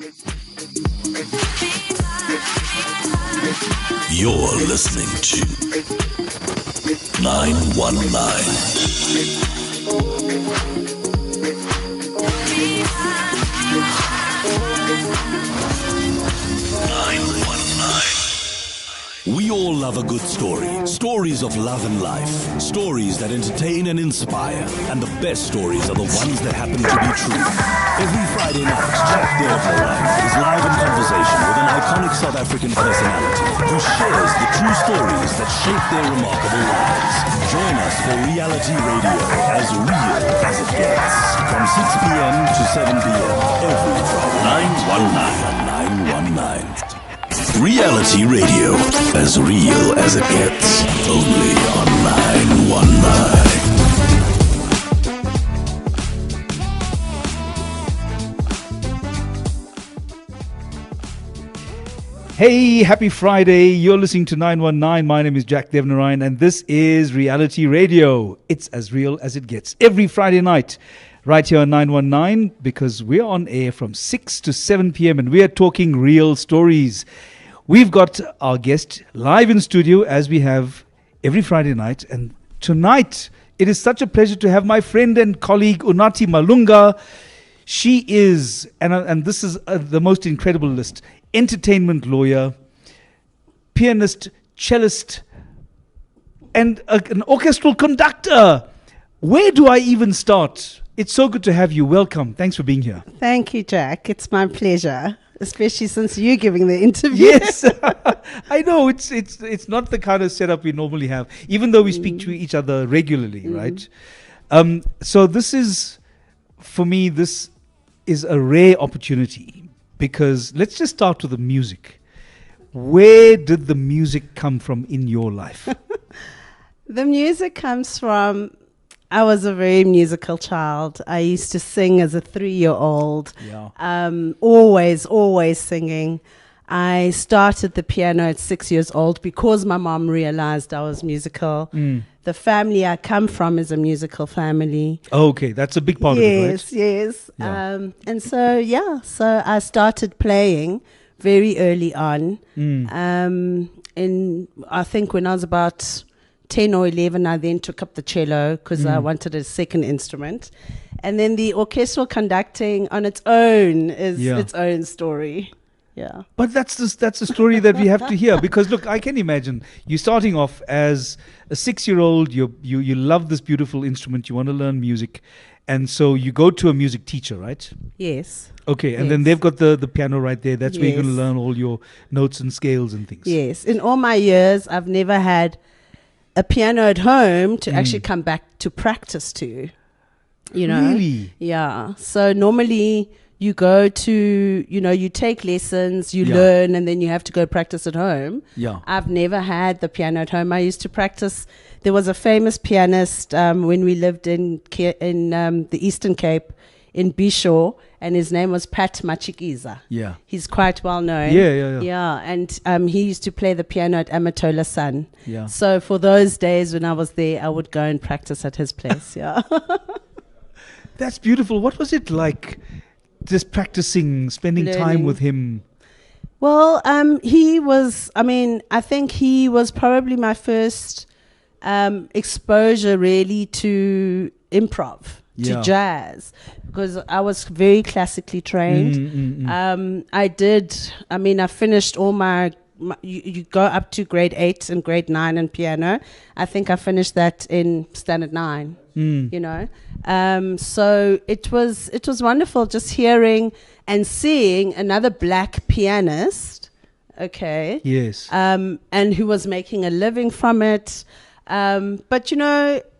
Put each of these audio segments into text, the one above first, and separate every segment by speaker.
Speaker 1: You're listening to 919. We all love a good story. Stories of love and life. Stories that entertain and inspire. And the best stories are the ones that happen to be true. Every Friday night, Jack Devereaux is live in conversation with an iconic South African personality who shares the true stories that shape their remarkable lives. Join us for reality radio, as real as it gets. From 6 p.m. to 7 p.m. every Friday. 919. Reality radio, as real as it gets, only on 919.
Speaker 2: Hey, happy Friday. You're listening to 919. My name is Jack Devnarayan, and this is Reality Radio. It's as real as it gets. Every Friday night, right here on 919, because we're on air from 6 to 7 p.m. and we are talking real stories. We've got our guest live in studio, as we have every Friday night. And tonight, it is such a pleasure to have my friend and colleague, Unathi Malunga. She is, and this is the most incredible list, entertainment lawyer, pianist, cellist, and an orchestral conductor. Where do I even start? It's so good to have you. Welcome. Thanks for being here.
Speaker 3: Thank you, Jack. It's my pleasure. Especially since you're giving the interview.
Speaker 2: Yes, I know it's not the kind of setup we normally have, even though we speak to each other regularly, right? So this is, for me, this is a rare opportunity, because let's just start with the music. Where did the music come from in your life?
Speaker 3: The music comes from, I was a very musical child. I used to sing as a 3-year-old.
Speaker 2: Yeah.
Speaker 3: Always singing. I started the piano at 6 years old because my mom realized I was musical. The family I come from is a musical family.
Speaker 2: Okay, that's a big part of it, right?
Speaker 3: Yes.
Speaker 2: Yeah.
Speaker 3: And so I started playing very early on. I think when I was about 10 or 11, I then took up the cello because I wanted a second instrument. And then the orchestral conducting on its own is its own story. Yeah.
Speaker 2: But that's the story that we have to hear, because look, I can imagine you starting off as a 6-year-old, you love this beautiful instrument, you want to learn music, and so you go to a music teacher, right?
Speaker 3: Yes.
Speaker 2: Okay, and then they've got the piano right there. That's where you're going to learn all your notes and scales and things.
Speaker 3: Yes. In all my years, I've never had a piano at home to actually come back to practice to, you know.
Speaker 2: Really?
Speaker 3: Yeah. So normally you go to, you take lessons, you learn, and then you have to go practice at home.
Speaker 2: Yeah.
Speaker 3: I've never had the piano at home. I used to practice. There was a famous pianist when we lived in the Eastern Cape in Bishaw, and his name was Pat Machikiza.
Speaker 2: Yeah.
Speaker 3: He's quite well known.
Speaker 2: Yeah.
Speaker 3: Yeah, and he used to play the piano at Amatola Sun.
Speaker 2: Yeah.
Speaker 3: So for those days when I was there, I would go and practice at his place. Yeah.
Speaker 2: That's beautiful. What was it like just practicing, spending time with him?
Speaker 3: Well, I think he was probably my first exposure really to improv, to jazz, because I was very classically trained. I finished all my you go up to grade 8 and grade 9 in piano. I think I finished that in standard 9. So it was wonderful just hearing and seeing another black pianist, okay,
Speaker 2: yes,
Speaker 3: and who was making a living from it. But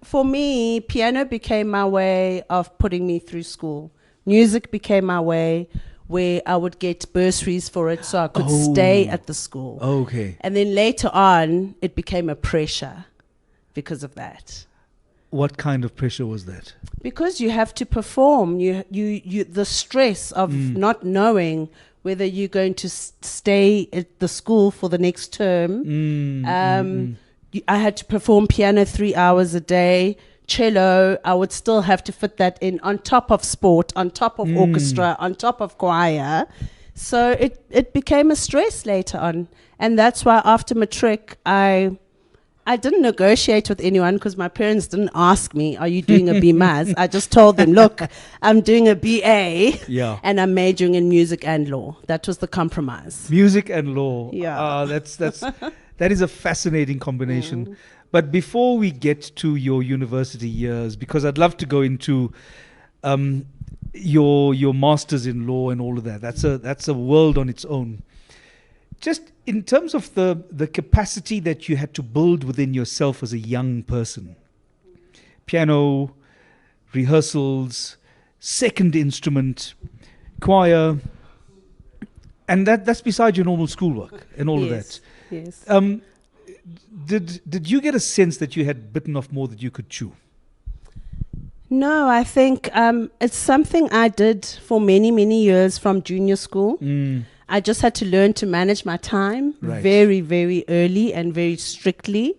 Speaker 3: for me, piano became my way of putting me through school. Music became my way where I would get bursaries for it so I could stay at the school.
Speaker 2: Okay.
Speaker 3: And then later on, it became a pressure because of that.
Speaker 2: What kind of pressure was that?
Speaker 3: Because you have to perform. You the stress of not knowing whether you're going to stay at the school for the next term. I had to perform piano 3 hours a day. Cello, I would still have to fit that in on top of sport, on top of orchestra, on top of choir. So it became a stress later on. And that's why after matric, I didn't negotiate with anyone because my parents didn't ask me, are you doing a BMAS? I just told them, look, I'm doing a BA and I'm majoring in music and law. That was the compromise.
Speaker 2: Music and law.
Speaker 3: Yeah.
Speaker 2: That is a fascinating combination. But before we get to your university years, because I'd love to go into your masters in law and all of that. That's a world on its own. Just in terms of the capacity that you had to build within yourself as a young person, piano, rehearsals, second instrument, choir, and that's beside your normal schoolwork and all of that.
Speaker 3: Yes.
Speaker 2: Did you get a sense that you had bitten off more than you could chew?
Speaker 3: No, I think it's something I did for many, many years from junior school. I just had to learn to manage my time very, very early and very strictly.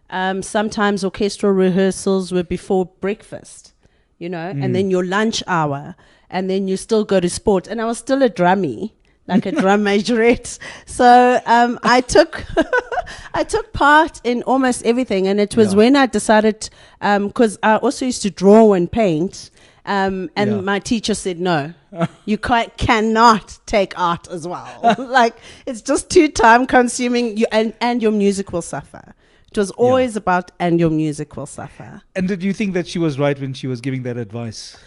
Speaker 3: Sometimes orchestral rehearsals were before breakfast, and then your lunch hour, and then you still go to sport. And I was still a drummie, like a drum majorette. So I took I took part in almost everything. And it was when I decided, because I also used to draw and paint. My teacher said, no, you cannot take art as well. Like, it's just too time consuming, and your music will suffer. It was always about, and your music will suffer.
Speaker 2: And did you think that she was right when she was giving that advice?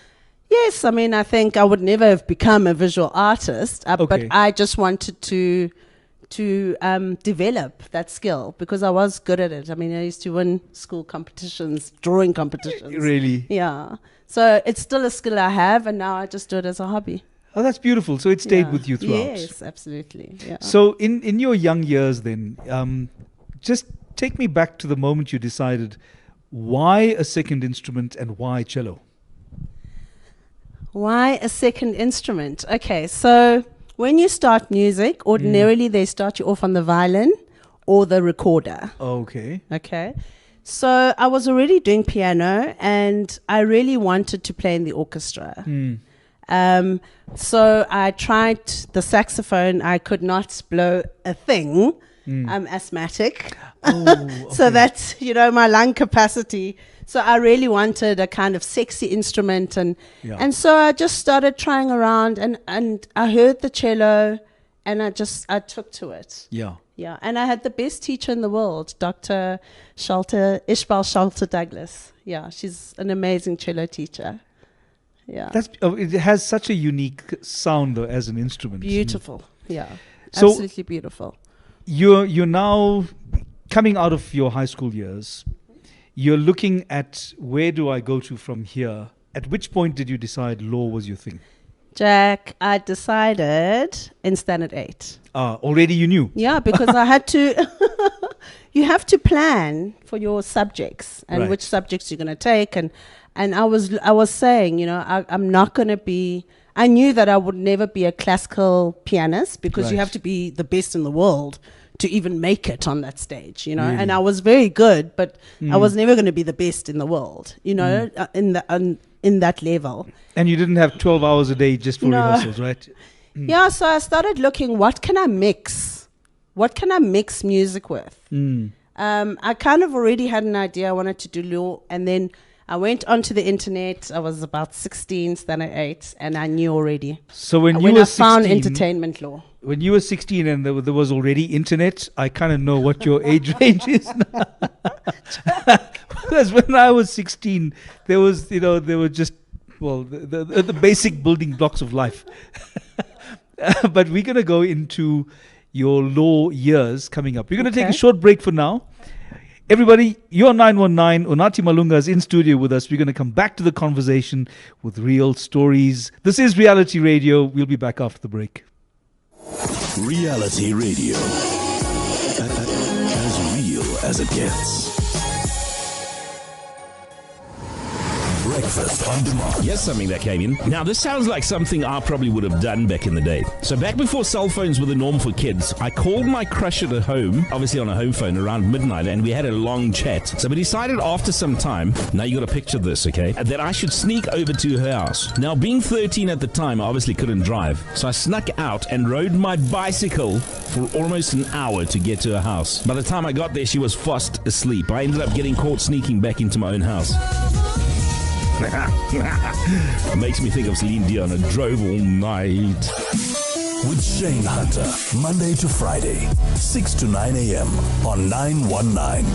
Speaker 3: Yes, I mean, I think I would never have become a visual artist, but I just wanted to develop that skill because I was good at it. I mean, I used to win school competitions, drawing competitions.
Speaker 2: Really?
Speaker 3: Yeah. So it's still a skill I have, and now I just do it as a hobby.
Speaker 2: Oh, that's beautiful. So it stayed with you throughout.
Speaker 3: Yes, absolutely. Yeah.
Speaker 2: So in your young years then, just take me back to the moment you decided why a second instrument and why cello?
Speaker 3: Why a second instrument? Okay, so when you start music, ordinarily they start you off on the violin or the recorder.
Speaker 2: Okay.
Speaker 3: Okay. So I was already doing piano and I really wanted to play in the orchestra. So I tried the saxophone. I could not blow a thing. I'm asthmatic. So that's, my lung capacity. So I really wanted a kind of sexy instrument. And so I just started trying around and I heard the cello and I took to it. Yeah, and I had the best teacher in the world, Dr. Ishbal Shalter Douglas. Yeah, she's an amazing cello teacher. Yeah.
Speaker 2: It has such a unique sound though, as an instrument.
Speaker 3: Beautiful. Yeah.
Speaker 2: So
Speaker 3: absolutely beautiful.
Speaker 2: You're now coming out of your high school years. You're looking at where do I go to from here? At which point did you decide law was your thing?
Speaker 3: Jack, I decided in standard 8.
Speaker 2: Already you knew?
Speaker 3: Yeah, because I had to, you have to plan for your subjects and which subjects you're going to take. And I was saying, I'm not going to be, I knew that I would never be a classical pianist because you have to be the best in the world to even make it on that stage, Really? And I was very good, but I was never going to be the best in the world, in that level.
Speaker 2: And you didn't have 12 hours a day just for rehearsals, right?
Speaker 3: Yeah, so I started looking, what can I mix? What can I mix music with? I kind of already had an idea I wanted to do law, and then I went onto the internet. I was about 16, standard 8, and I knew already.
Speaker 2: So when I
Speaker 3: found entertainment law.
Speaker 2: When you were 16 and there was already internet, I kind of know what your age range is now. Because when I was 16, there were just, the basic building blocks of life. But we're going to go into your law years coming up. We're going to take a short break for now. Everybody, you're 919. Unathi Malunga is in studio with us. We're going to come back to the conversation with real stories. This is Reality Radio. We'll be back after the break.
Speaker 1: Reality Radio. As real as it gets. Breakfast on demand.
Speaker 4: Here's something that came in. Now, this sounds like something I probably would have done back in the day. So back before cell phones were the norm for kids, I called my crush at home, obviously on a home phone around midnight, and we had a long chat. So we decided after some time, now you got to picture this, okay, that I should sneak over to her house. Now, being 13 at the time, I obviously couldn't drive. So I snuck out and rode my bicycle for almost an hour to get to her house. By the time I got there, she was fast asleep. I ended up getting caught sneaking back into my own house. Makes me think of Celine Dion. I drove all night.
Speaker 1: With Shane Hunter, Monday to Friday, 6 to 9 a.m. on 919.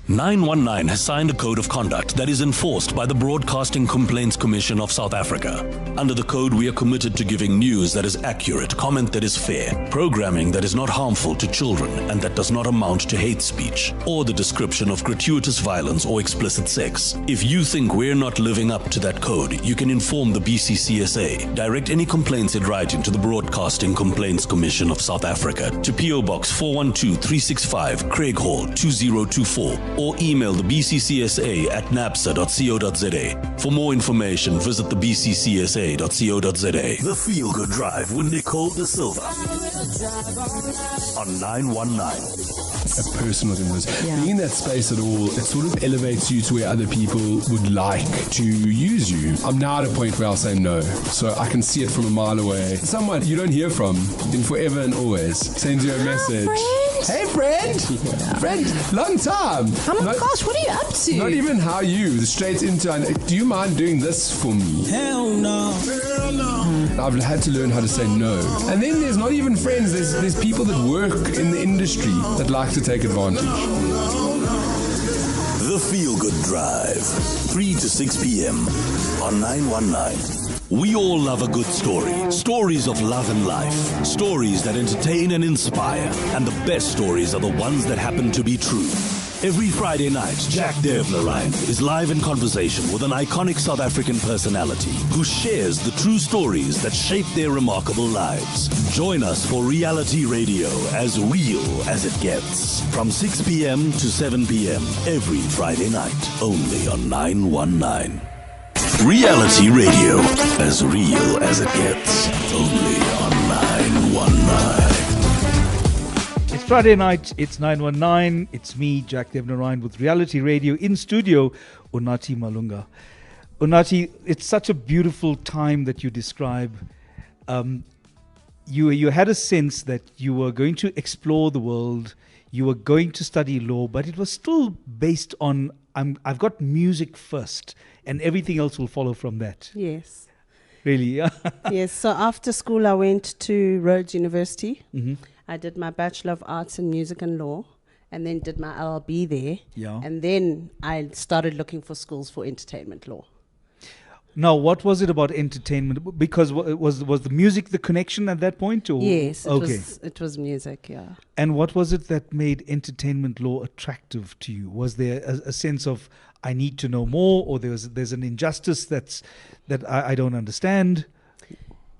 Speaker 1: 919 has signed a code of conduct that is enforced by the Broadcasting Complaints Commission of South Africa. Under the code, we are committed to giving news that is accurate, comment that is fair, programming that is not harmful to children and that does not amount to hate speech, or the description of gratuitous violence or explicit sex. If you think we're not living up to that code, you can inform the BCCSA. Direct any complaints in writing to the Broadcasting Complaints Commission of South Africa to PO Box 412365, Craig Hall 2024, or email the BCCSA at napsa.co.za. For more information, visit the bccsa.co.za. The Feel Good Drive with Nicole De Silva on 919.
Speaker 5: A person within this. Being in that space at all, it sort of elevates you to where other people would like to use you. I'm now at a point where I'll say no. So I can see it from a mile away. Someone you don't hear from in forever and always sends you a message. Hey friend! Friend, long time!
Speaker 6: Oh my gosh, what are you up to?
Speaker 5: Not even how you, straight into, do you mind doing this for me?
Speaker 6: Hell no. Hell no.
Speaker 5: I've had to learn how to say no. And then there's not even friends, there's people that work in the industry that like to take advantage.
Speaker 1: The Feel Good Drive, 3 to 6 p.m. on 919. We all love a good story. Stories of love and life. Stories that entertain and inspire. And the best stories are the ones that happen to be true. Every Friday night, Jack Devnerine is live in conversation with an iconic South African personality who shares the true stories that shape their remarkable lives. Join us for reality radio as real as it gets. From 6 p.m. to 7 p.m. every Friday night, only on 919. Reality radio, as real as it gets, only on 919.
Speaker 2: It's Friday night, it's 919, it's me, Jack Devnerine, with Reality Radio in studio, Unathi Malunga. Unathi, it's such a beautiful time that you describe. You had a sense that you were going to explore the world, you were going to study law, but it was still based on, I've got music first, and everything else will follow from that.
Speaker 3: Yes.
Speaker 2: Really?
Speaker 3: Yes. So after school, I went to Rhodes University.
Speaker 2: Mm-hmm.
Speaker 3: I did my Bachelor of Arts in Music and Law, and then did my LLB there.
Speaker 2: Yeah.
Speaker 3: And then I started looking for schools for entertainment law.
Speaker 2: Now, what was it about entertainment? Because was the music the connection at that point? Or?
Speaker 3: Yes, it was music, yeah.
Speaker 2: And what was it that made entertainment law attractive to you? Was there a sense of, I need to know more, or there's an injustice that I don't understand?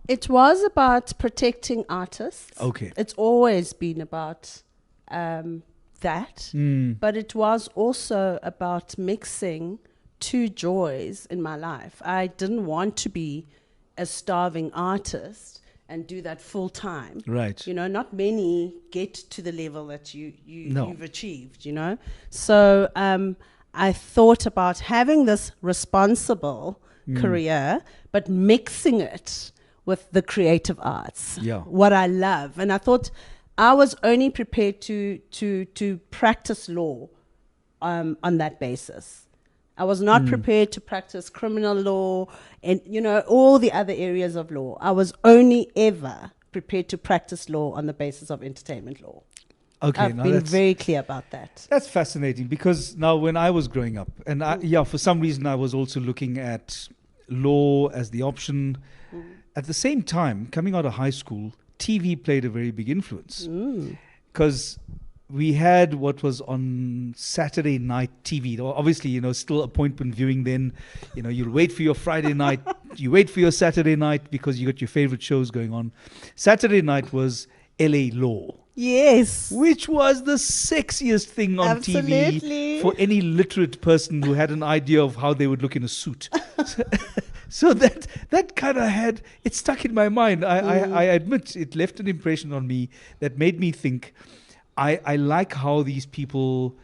Speaker 3: It was about protecting artists.
Speaker 2: Okay.
Speaker 3: It's always been about that. But it was also about mixing two joys in my life. I didn't want to be a starving artist and do that full time.
Speaker 2: Right.
Speaker 3: You know, not many get to the level that you've achieved, you know. So I thought about having this responsible career, but mixing it with the creative arts, what I love. And I thought I was only prepared to practice law on that basis. I was not prepared to practice criminal law and, you know, all the other areas of law. I was only ever prepared to practice law on the basis of entertainment law.
Speaker 2: Okay,
Speaker 3: I've been very clear about that.
Speaker 2: That's fascinating, because now when I was growing up, and for some reason I was also looking at law as the option. At the same time, coming out of high school, TV played a very big influence. Because we had what was on Saturday night TV. Obviously, you know, still appointment viewing then. You know, you'll wait for your Friday night, you wait for your Saturday night because you got your favorite shows going on. Saturday night was LA Law.
Speaker 3: Yes.
Speaker 2: which was the sexiest thing on
Speaker 3: Absolutely.
Speaker 2: TV for any literate person who had an idea of how they would look in a suit. So that kind of it stuck in my mind. I admit it left an impression on me that made me think, I like how these people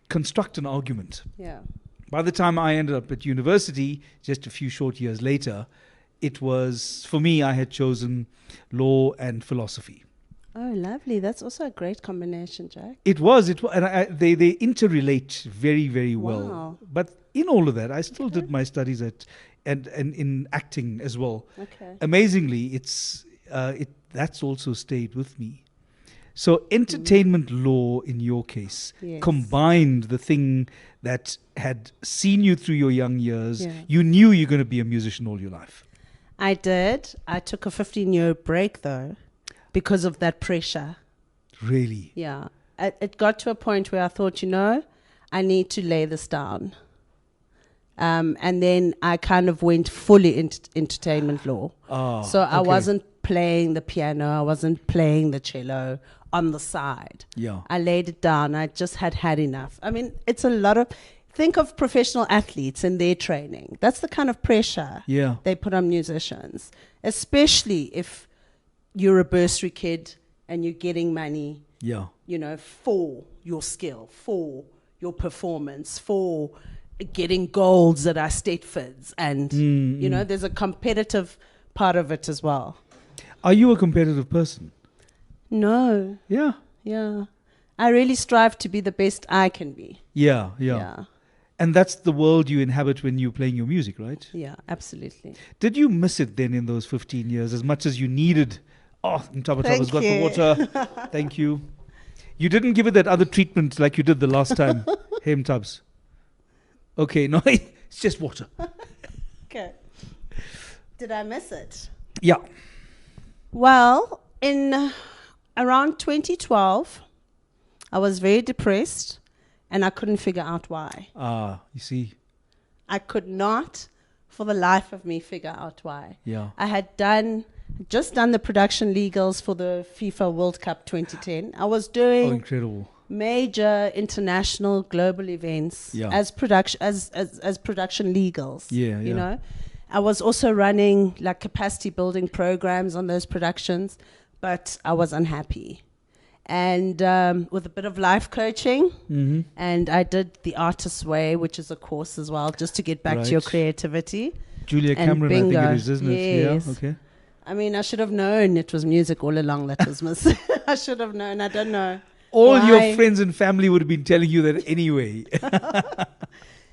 Speaker 2: construct an argument.
Speaker 3: Yeah.
Speaker 2: By the time I ended up at university, just a few short years later, it was, for me, I had chosen law and philosophy.
Speaker 3: Oh, lovely. That's also a great combination, Jack.
Speaker 2: It was, and they interrelate very, very well.
Speaker 3: Wow.
Speaker 2: But in all of that, I still did my studies and in acting as well.
Speaker 3: Okay.
Speaker 2: Amazingly, that's also stayed with me. So entertainment law, in your case,
Speaker 3: Yes.
Speaker 2: combined the thing that had seen you through your young years.
Speaker 3: Yeah.
Speaker 2: You knew you're going to be a musician all your life.
Speaker 3: I did. I took a 15-year break, though, because of that pressure.
Speaker 2: Really?
Speaker 3: Yeah. It got to a point where I thought, I need to lay this down. And then I kind of went fully into entertainment law. So I
Speaker 2: okay.
Speaker 3: wasn't playing the piano. I wasn't playing the cello on the side.
Speaker 2: Yeah.
Speaker 3: I laid it down. I just had enough. I mean, it's a lot of... Think of professional athletes and their training. That's the kind of pressure they put on musicians, especially if you're a bursary kid and you're getting money, for your skill, for your performance, for getting golds at our state fids. And, there's a competitive part of it as well.
Speaker 2: Are you a competitive person?
Speaker 3: No.
Speaker 2: Yeah.
Speaker 3: Yeah. I really strive to be the best I can be.
Speaker 2: Yeah.
Speaker 3: Yeah.
Speaker 2: And that's the world you inhabit when you're playing your music, right?
Speaker 3: Yeah, absolutely.
Speaker 2: Did you miss it then in those 15 years as much as you needed? Oh, Ntaba's got the water. Thank you. You didn't give it that other treatment like you did the last time. Hey, Mtabs. Okay, no, it's just water.
Speaker 3: Okay. Did I miss it?
Speaker 2: Yeah.
Speaker 3: Well, in around 2012, I was very depressed. And I couldn't figure out why.
Speaker 2: You see.
Speaker 3: I could not, for the life of me, figure out why.
Speaker 2: Yeah.
Speaker 3: I had just done the production legals for the FIFA World Cup 2010. I was doing
Speaker 2: incredible.
Speaker 3: Major international global events as production legals.
Speaker 2: Yeah.
Speaker 3: I was also running like capacity building programs on those productions, but I was unhappy. And with a bit of life coaching, and I did the Artist's Way, which is a course as well, just to get back to your creativity.
Speaker 2: Julia Cameron, I think it is, isn't it?
Speaker 3: Yes.
Speaker 2: Yeah, okay.
Speaker 3: I mean, I should have known it was music all along that was missing. I should have known. I don't know.
Speaker 2: All your friends and family would have been telling you that anyway.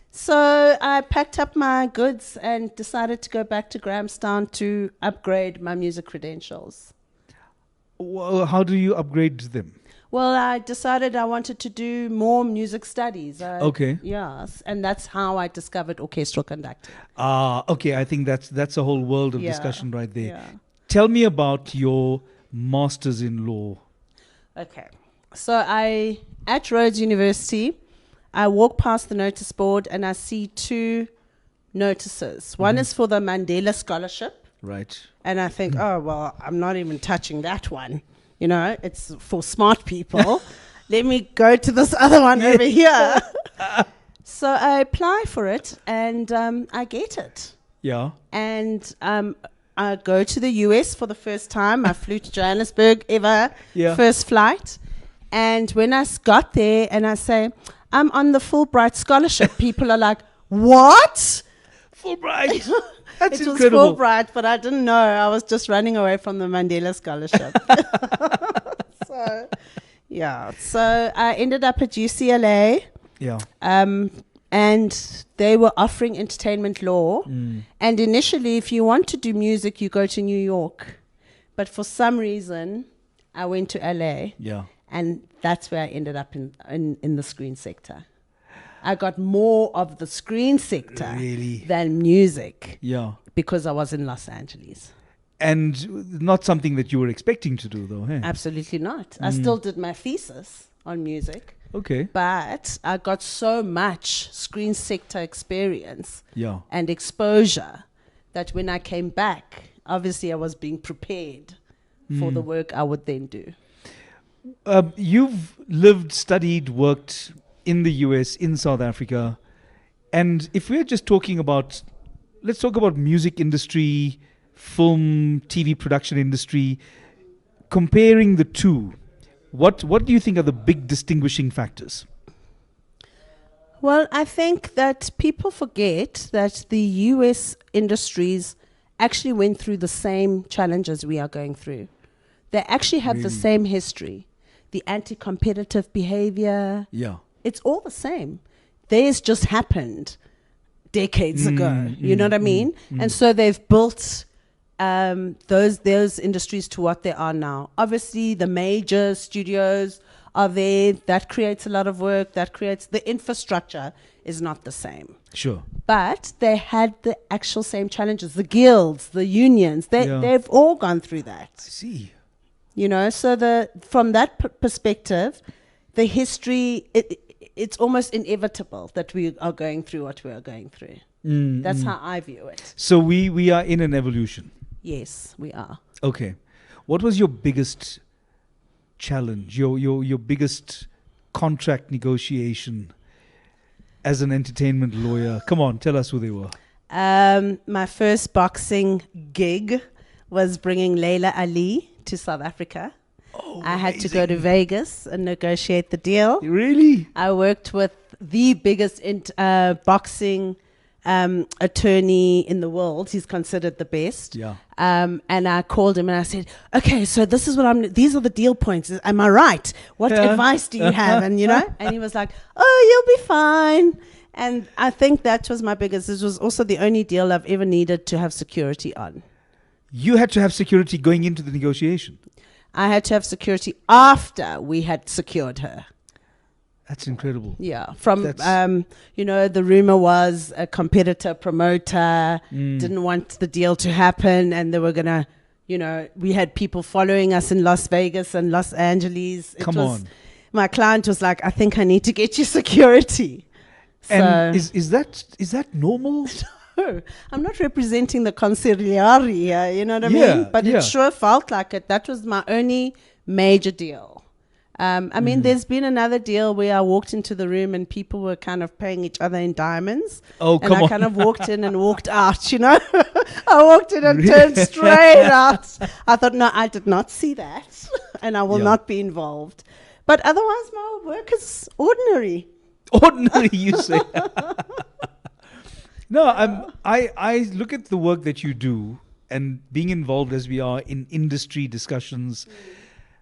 Speaker 3: So I packed up my goods and decided to go back to Grahamstown to upgrade my music credentials.
Speaker 2: Well, how do you upgrade them?
Speaker 3: Well, I decided I wanted to do more music studies.
Speaker 2: Okay.
Speaker 3: Yes, and that's how I discovered orchestral conducting.
Speaker 2: Okay. I think that's a whole world of discussion right there.
Speaker 3: Yeah.
Speaker 2: Tell me about your master's in law.
Speaker 3: Okay. So at Rhodes University, I walk past the notice board and I see two notices. One is for the Mandela Scholarship.
Speaker 2: Right.
Speaker 3: And I think, oh, well, I'm not even touching that one. It's for smart people. Let me go to this other one over here. So I apply for it and I get it.
Speaker 2: Yeah.
Speaker 3: And I go to the US for the first time. I flew to Johannesburg first flight. And when I got there and I say, I'm on the Fulbright scholarship, people are like, what?
Speaker 2: Fulbright? That's
Speaker 3: it
Speaker 2: incredible.
Speaker 3: was Fulbright, but I didn't know. I was just running away from the Mandela Scholarship. So I ended up at UCLA.
Speaker 2: Yeah.
Speaker 3: And they were offering entertainment law. And initially, if you want to do music, you go to New York. But for some reason, I went to LA.
Speaker 2: Yeah.
Speaker 3: And that's where I ended up in the screen sector. I got more of the screen sector than music.
Speaker 2: Yeah.
Speaker 3: Because I was in Los Angeles.
Speaker 2: And not something that you were expecting to do, though, hey?
Speaker 3: Absolutely not. I still did my thesis on music.
Speaker 2: Okay.
Speaker 3: But I got so much screen sector experience and exposure that when I came back, obviously I was being prepared for the work I would then do.
Speaker 2: You've lived, studied, worked in the US, in South Africa. And if we're just talking about, let's talk about music industry, film, TV production industry, comparing the two, what do you think are the big distinguishing factors?
Speaker 3: Well, I think that people forget that the US industries actually went through the same challenges we are going through. They actually have the same history. The anti-competitive behavior.
Speaker 2: Yeah.
Speaker 3: It's all the same. Theirs just happened decades ago. You know what I mean? And so they've built those industries to what they are now. Obviously, the major studios are there. That creates a lot of work. That creates the infrastructure is not the same.
Speaker 2: Sure.
Speaker 3: But they had the actual same challenges. The guilds, the unions, they've all gone through that.
Speaker 2: I see.
Speaker 3: You know, so from that perspective, the history, it's almost inevitable that we are going through what we are going through. That's how I view it.
Speaker 2: So we are in an evolution.
Speaker 3: Yes, we are.
Speaker 2: Okay. What was your biggest challenge, your biggest contract negotiation as an entertainment lawyer? Come on, tell us who they were.
Speaker 3: My first boxing gig was bringing Layla Ali to South Africa.
Speaker 2: Oh,
Speaker 3: I had to go to Vegas and negotiate the deal.
Speaker 2: Really?
Speaker 3: I worked with the biggest boxing attorney in the world. He's considered the best.
Speaker 2: Yeah.
Speaker 3: And I called him and I said, okay, so this is what these are the deal points. Am I right? What advice do you have? And, you know, and he was like, oh, you'll be fine. And I think that was my biggest. This was also the only deal I've ever needed to have security on.
Speaker 2: You had to have security going into the negotiation.
Speaker 3: I had to have security after we had secured her.
Speaker 2: That's incredible.
Speaker 3: Yeah. You know, the rumor was a competitor promoter didn't want the deal to happen, and they were going to, you know, we had people following us in Las Vegas and Los Angeles.
Speaker 2: Come on.
Speaker 3: My client was like, I think I need to get you security.
Speaker 2: And is that normal?
Speaker 3: No, I'm not representing the consigliere here, you know what I mean? But it sure felt like it. That was my only major deal. I mean, there's been another deal where I walked into the room and people were kind of paying each other in diamonds.
Speaker 2: Oh,
Speaker 3: and I kind of walked in and walked out, you know? I walked in and turned straight out. I thought, no, I did not see that. And I will not be involved. But otherwise, my work is ordinary.
Speaker 2: Ordinary, you say? No, I look at the work that you do and being involved as we are in industry discussions,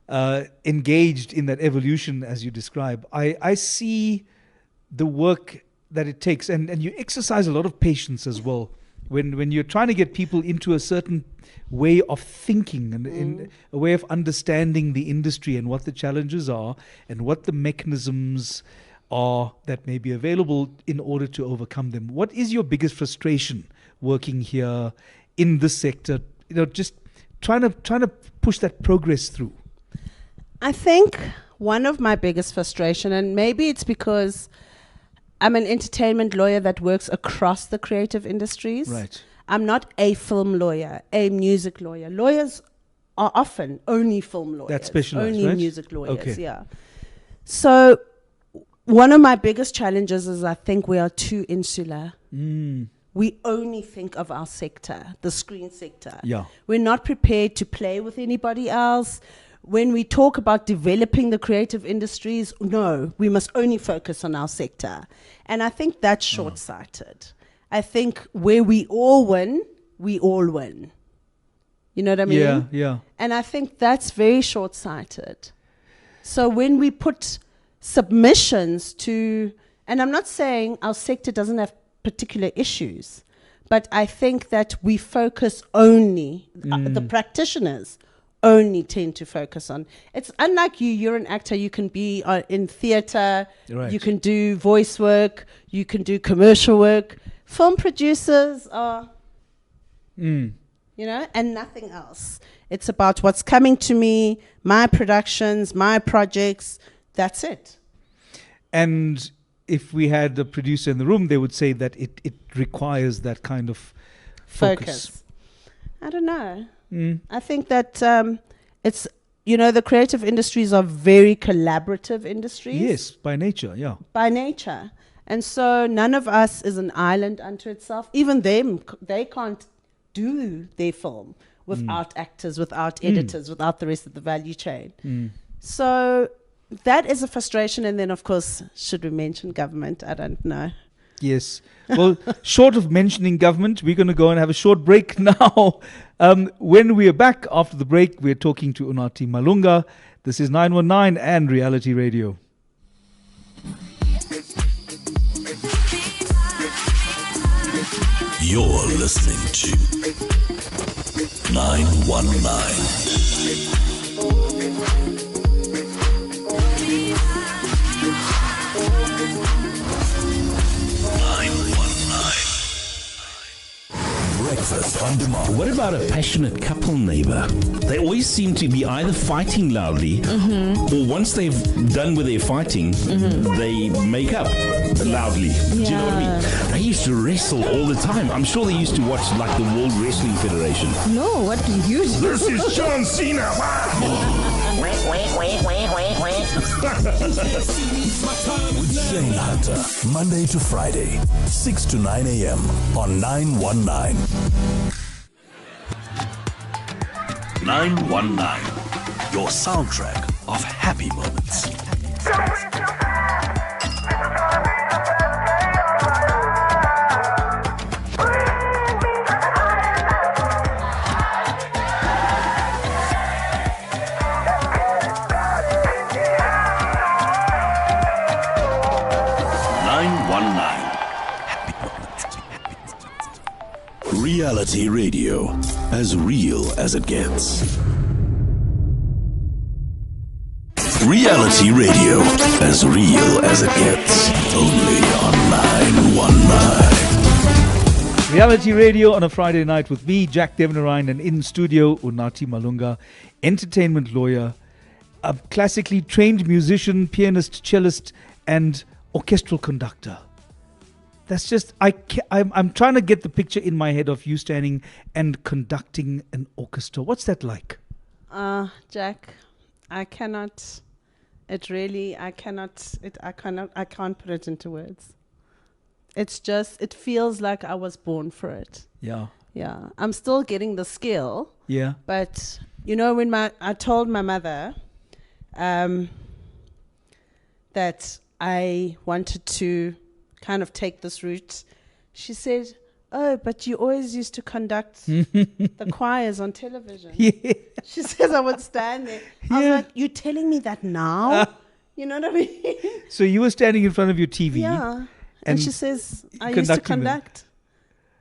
Speaker 2: engaged in that evolution as you describe. I see the work that it takes, and you exercise a lot of patience as well when you're trying to get people into a certain way of thinking and in a way of understanding the industry and what the challenges are and what the mechanisms are that may be available in order to overcome them. What is your biggest frustration working here in this sector? You know, just trying to push that progress through.
Speaker 3: I think one of my biggest frustration, and maybe it's because I'm an entertainment lawyer that works across the creative industries.
Speaker 2: Right.
Speaker 3: I'm not a film lawyer, a music lawyer. Lawyers are often only film lawyers.
Speaker 2: That's specialized,
Speaker 3: only
Speaker 2: right?
Speaker 3: music lawyers,
Speaker 2: Okay.
Speaker 3: yeah. So one of my biggest challenges is I think we are too insular. We only think of our sector, the screen sector.
Speaker 2: Yeah.
Speaker 3: We're not prepared to play with anybody else. When we talk about developing the creative industries, no, we must only focus on our sector. And I think that's short-sighted. I think where we all win, we all win. You know what I mean?
Speaker 2: Yeah, yeah.
Speaker 3: And I think that's very short-sighted. So when we put submissions to, and I'm not saying our sector doesn't have particular issues, but I think that we focus only, the practitioners only tend to focus on. It's unlike you're an actor, you can be in theater,
Speaker 2: Right.
Speaker 3: you can do voice work, you can do commercial work. Film producers are, you know, and nothing else. It's about what's coming to me, my productions, my projects. That's it.
Speaker 2: And if we had a producer in the room, they would say that it requires that kind of focus.
Speaker 3: I don't know. I think that the creative industries are very collaborative industries.
Speaker 2: Yes, by nature, yeah.
Speaker 3: By nature. And so none of us is an island unto itself. Even them, they can't do their film without actors, without editors, without the rest of the value chain. So that is a frustration. And then, of course, should we mention government? I don't know.
Speaker 2: Yes. Well, short of mentioning government, we're going to go and have a short break now. When we are back after the break, we're talking to Unathi Malunga. This is 919 and Reality Radio.
Speaker 1: You're listening to 919. Breakfast on demand.
Speaker 4: What about a passionate couple neighbor? They always seem to be either fighting loudly or once they've done with their fighting, they make up loudly. Do you know what I mean? They used to wrestle all the time. I'm sure they used to watch like the World Wrestling Federation.
Speaker 6: No, what do you do?
Speaker 4: This is John Cena.
Speaker 1: With Shane Hunter, Monday to Friday, 6 to 9 a.m. on 919. 919, your soundtrack of happy moments. Reality Radio, as real as it gets. Reality Radio, as real as it gets. Only on 919.
Speaker 2: Reality Radio on a Friday night with me, Jack Devanarine, and in studio, Unathi Malunga, entertainment lawyer, a classically trained musician, pianist, cellist, and orchestral conductor. That's just, I'm trying to get the picture in my head of you standing and conducting an orchestra. What's that like?
Speaker 3: Jack, I can't put it into words. It's just, it feels like I was born for it.
Speaker 2: Yeah.
Speaker 3: Yeah. I'm still getting the skill.
Speaker 2: Yeah.
Speaker 3: But, when I told my mother that I wanted to kind of take this route, she said, "Oh, but you always used to conduct the choirs on television."
Speaker 2: Yeah.
Speaker 3: She says I would stand there. I was like, "You telling me that now?" You know what I mean?
Speaker 2: So you were standing in front of your TV.
Speaker 3: Yeah. And she says, "I used to conduct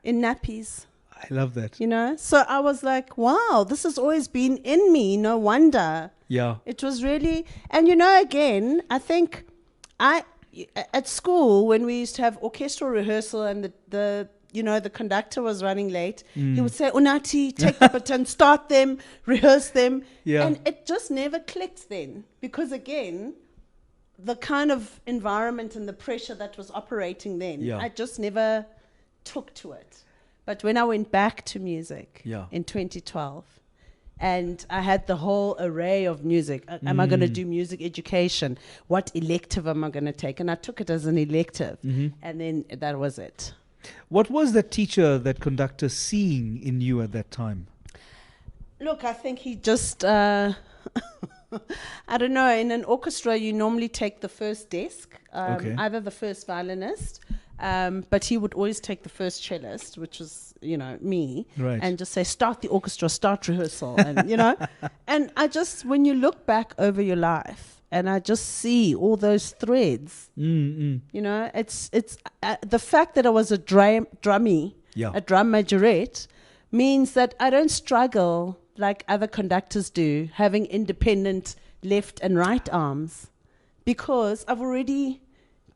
Speaker 3: in nappies."
Speaker 2: I love that.
Speaker 3: So I was like, wow, this has always been in me. No wonder.
Speaker 2: Yeah.
Speaker 3: It was really, and again, I think at school, when we used to have orchestral rehearsal and the conductor was running late, he would say, "Unathi, take the baton, start them, rehearse them."
Speaker 2: Yeah.
Speaker 3: And it just never clicked then. Because again, the kind of environment and the pressure that was operating then, I just never took to it. But when I went back to music in 2012, and I had the whole array of music. Am I going to do music education? What elective am I going to take? And I took it as an elective. And then that was it.
Speaker 2: What was that teacher, that conductor, seeing in you at that time?
Speaker 3: Look, I think he just, I don't know, in an orchestra you normally take the first desk, either the first violinist, but he would always take the first cellist, which was, me,
Speaker 2: right,
Speaker 3: and just say, "Start the orchestra, start rehearsal," and and I just, when you look back over your life, and I just see all those threads, it's the fact that I was a drummy, a drum majorette, means that I don't struggle like other conductors do, having independent left and right arms, because I've already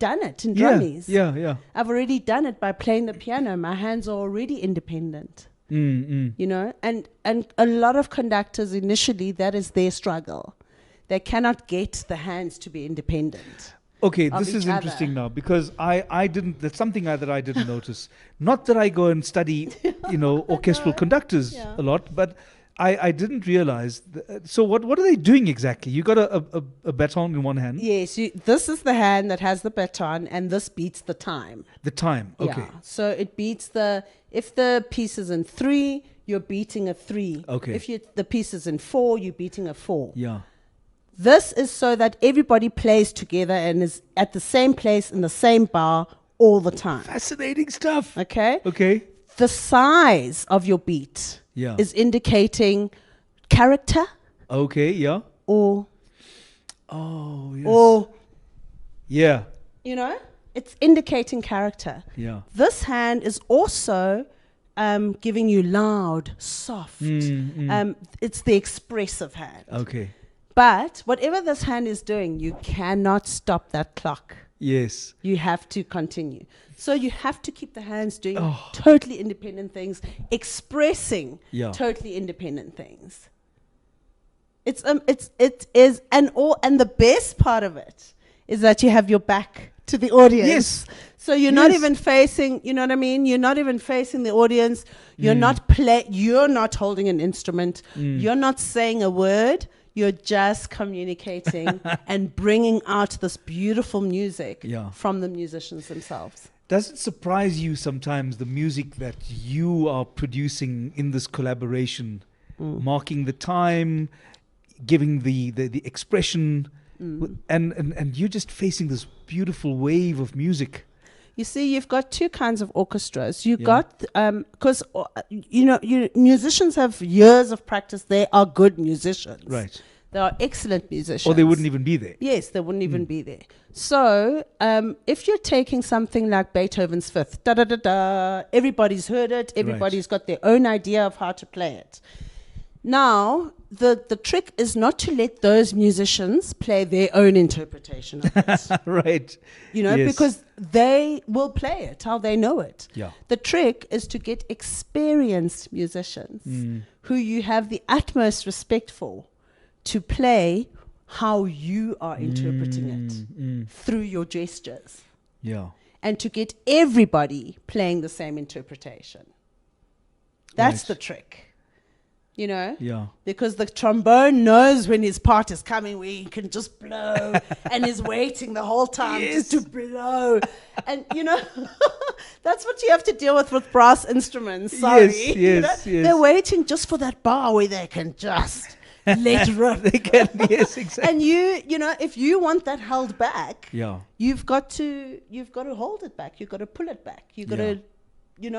Speaker 3: done it in drummies.
Speaker 2: Yeah.
Speaker 3: I've already done it by playing the piano. My hands are already independent. And a lot of conductors initially, that is their struggle. They cannot get the hands to be independent.
Speaker 2: Okay, this is interesting now, because that's something that I didn't notice. Not that I go and study, orchestral conductors a lot, but I didn't realize. So what are they doing exactly? You got a baton in one hand.
Speaker 3: Yes, this is the hand that has the baton, and this beats the time.
Speaker 2: The time. Okay.
Speaker 3: Yeah. So it beats if the piece is in 3, you're beating a 3.
Speaker 2: Okay.
Speaker 3: If the piece is in 4, you're beating a 4.
Speaker 2: Yeah.
Speaker 3: This is so that everybody plays together and is at the same place in the same bar all the time.
Speaker 2: Fascinating stuff.
Speaker 3: Okay?
Speaker 2: Okay.
Speaker 3: The size of your beat is indicating character
Speaker 2: Okay. Yeah.
Speaker 3: or
Speaker 2: Yeah.
Speaker 3: it's indicating character.
Speaker 2: Yeah.
Speaker 3: This hand is also giving you loud, soft. It's the expressive hand.
Speaker 2: Okay.
Speaker 3: But whatever this hand is doing, you cannot stop that clock.
Speaker 2: Yes.
Speaker 3: You have to continue. So you have to keep the hands doing totally independent things, expressing totally independent things. It is, and the best part of it is that you have your back to the audience.
Speaker 2: Yes.
Speaker 3: So you're not even facing, you know what I mean? You're not even facing the audience. You're you're not holding an instrument. You're not saying a word. You're just communicating and bringing out this beautiful music from the musicians themselves.
Speaker 2: Does it surprise you sometimes, the music that you are producing in this collaboration, marking the time, giving the expression, and you're just facing this beautiful wave of music?
Speaker 3: You see, you've got two kinds of orchestras. You got, because, musicians have years of practice. They are good musicians.
Speaker 2: Right.
Speaker 3: They are excellent musicians.
Speaker 2: Or they wouldn't even be there.
Speaker 3: Yes, they wouldn't even be there. So, if you're taking something like Beethoven's Fifth, da-da-da-da, everybody's heard it. Everybody's got their own idea of how to play it. Now, the trick is not to let those musicians play their own interpretation of it.
Speaker 2: Right.
Speaker 3: Because they will play it how they know it.
Speaker 2: Yeah.
Speaker 3: The trick is to get experienced musicians who you have the utmost respect for to play how you are interpreting it through your gestures.
Speaker 2: Yeah.
Speaker 3: And to get everybody playing the same interpretation. That's the trick.
Speaker 2: Yeah.
Speaker 3: Because the trombone knows when his part is coming, where he can just blow and is waiting the whole time just to blow. And, that's what you have to deal with brass instruments. Sorry.
Speaker 2: Yes.
Speaker 3: They're waiting just for that bar where they can just let rip.
Speaker 2: They can, yes, exactly.
Speaker 3: And if you want that held back, you've got to hold it back. You've got to pull it back. You've got to,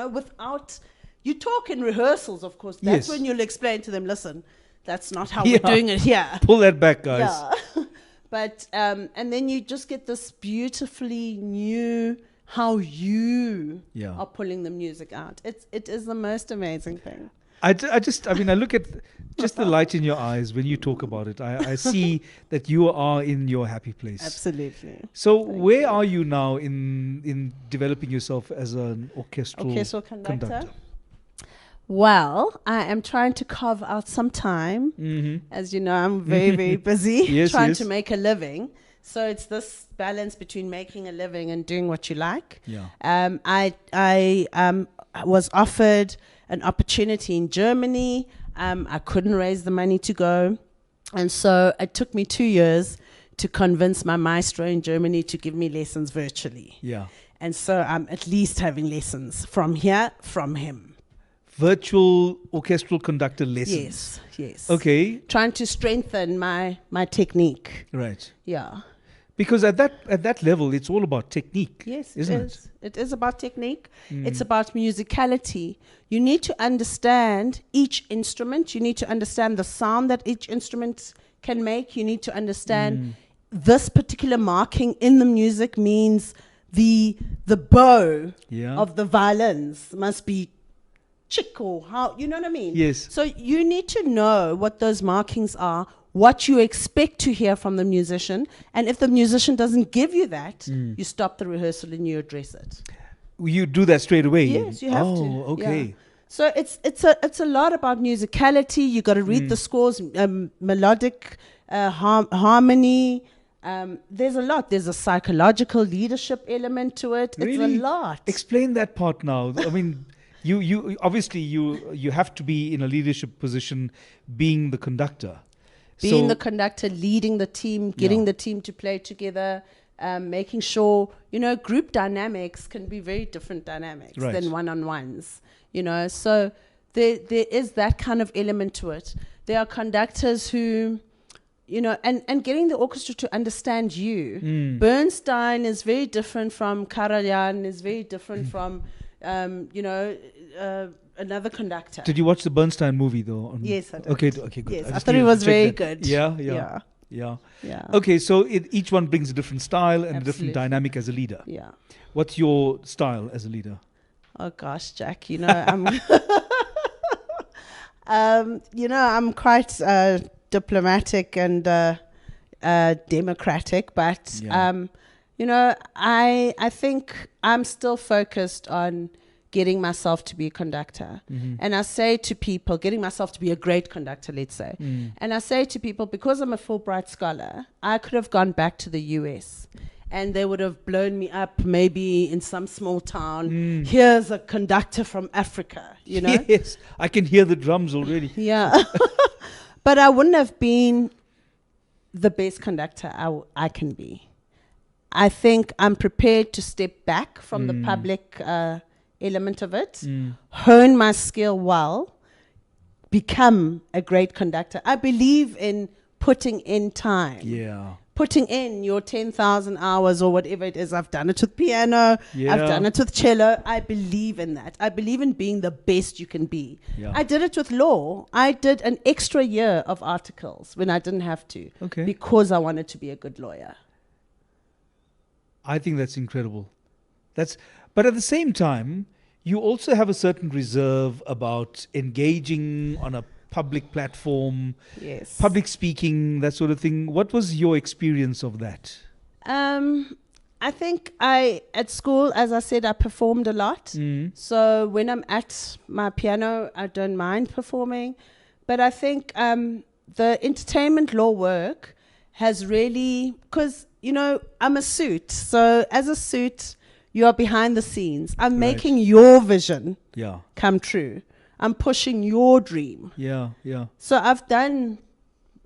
Speaker 3: without... You talk in rehearsals, of course. That's when you'll explain to them, listen, that's not how we're doing it here.
Speaker 2: Pull that back, guys.
Speaker 3: Yeah. But, and then you just get this beautifully new, how you are pulling the music out. It is the most amazing thing.
Speaker 2: I look at just the light in your eyes when you talk about it. I see that you are in your happy place.
Speaker 3: Absolutely.
Speaker 2: So where are you now in developing yourself as an orchestral conductor?
Speaker 3: Well, I am trying to carve out some time. As you know, I'm very, very busy trying to make a living. So it's this balance between making a living and doing what you like.
Speaker 2: Yeah.
Speaker 3: I was offered an opportunity in Germany. I couldn't raise the money to go. And so it took me 2 years to convince my maestro in Germany to give me lessons virtually.
Speaker 2: Yeah.
Speaker 3: And so I'm at least having lessons from him.
Speaker 2: Virtual orchestral conductor lessons.
Speaker 3: Yes.
Speaker 2: Okay.
Speaker 3: Trying to strengthen my technique.
Speaker 2: Right.
Speaker 3: Yeah.
Speaker 2: Because at that level, it's all about technique.
Speaker 3: Yes,
Speaker 2: isn't it?
Speaker 3: It is about technique. It's about musicality. You need to understand each instrument. You need to understand the sound that each instrument can make. You need to understand this particular marking in the music means the bow of the violins must be chick or how, you know what I mean?
Speaker 2: Yes.
Speaker 3: So you need to know what those markings are, what you expect to hear from the musician, and if the musician doesn't give you that, you stop the rehearsal and you address it.
Speaker 2: You do that straight away?
Speaker 3: Yes, you have to.
Speaker 2: Oh, okay.
Speaker 3: Yeah. So it's a lot about musicality. You got to read the scores, melodic harmony. There's a lot. There's a psychological leadership element to it.
Speaker 2: Really?
Speaker 3: It's a lot.
Speaker 2: Explain that part now. I mean, You obviously you have to be in a leadership position, being the conductor.
Speaker 3: Being the conductor, leading the team, getting the team to play together, making sure, group dynamics can be very different dynamics than one-on-ones, So there is that kind of element to it. There are conductors who, and getting the orchestra to understand you. Bernstein is very different from Karajan, is very different from, another conductor.
Speaker 2: Did you watch the Bernstein movie though?
Speaker 3: Yes, I did.
Speaker 2: Okay, good.
Speaker 3: Yes, I thought it was very good.
Speaker 2: Yeah. Okay, so each one brings a different style and a different dynamic as a leader.
Speaker 3: Yeah.
Speaker 2: What's your style as a leader?
Speaker 3: Oh gosh, Jack, I'm I'm quite diplomatic and democratic, but I think I'm still focused on getting myself to be a conductor. And I say to people, getting myself to be a great conductor, let's say. And I say to people, because I'm a Fulbright scholar, I could have gone back to the US and they would have blown me up maybe in some small town. Here's a conductor from Africa,
Speaker 2: Yes, I can hear the drums already.
Speaker 3: Yeah. But I wouldn't have been the best conductor I can be. I think I'm prepared to step back from the public element of it, hone my skill well, become a great conductor. I believe in putting in time.
Speaker 2: Yeah.
Speaker 3: Putting in your 10,000 hours or whatever it is. I've done it with piano.
Speaker 2: Yeah.
Speaker 3: I've done it with cello. I believe in that. I believe in being the best you can be.
Speaker 2: Yeah.
Speaker 3: I did it with law. I did an extra year of articles when I didn't have to.
Speaker 2: Okay.
Speaker 3: Because I wanted to be a good lawyer.
Speaker 2: I think that's incredible. But at the same time, you also have a certain reserve about engaging on a public platform,
Speaker 3: Yes.
Speaker 2: public speaking, that sort of thing. What was your experience of that?
Speaker 3: I think at school, as I said, I performed a lot. So when I'm at my piano, I don't mind performing. But I think the entertainment law work has really, because, I'm a suit. So as a suit, you are behind the scenes. I'm making your vision come true. I'm pushing your dream.
Speaker 2: Yeah.
Speaker 3: So I've done